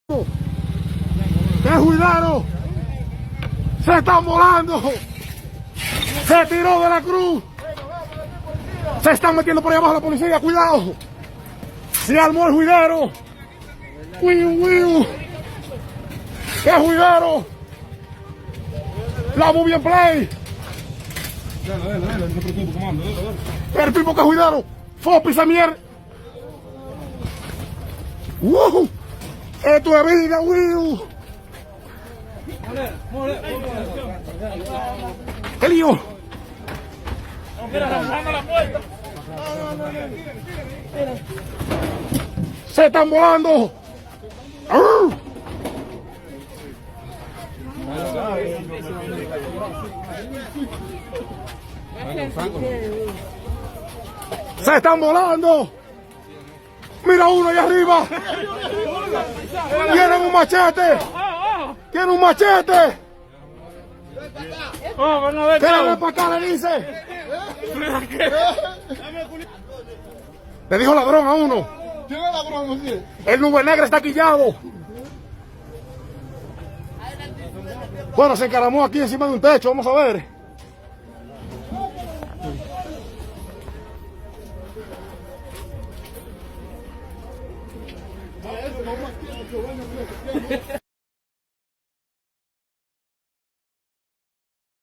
¡Ten cuidado! ¡Se están volando! ¡Se tiró de la cruz! ¡Se están metiendo por ahí abajo la policía! ¡Cuidado! ¡Se armó el juidero! ¡Wiu, wiu! ¡Qué juidero! ¡La movie en play! ¡El tipo que juidero! ¡Fopi esa mierda! ¡Wow! ¡Esto es vida, wiu! ¡Qué lío! ¡Se están volando! ¡Se están volando! ¡Mira uno allá arriba! ¡Tienen un machete! ¡Tienen un machete! ¡Tírame para acá, le dice! Le dijo ladrón a uno. ¿Quién es ladrón? El nube negra está quillado. Bueno, se encaramó aquí encima de un techo, vamos a ver.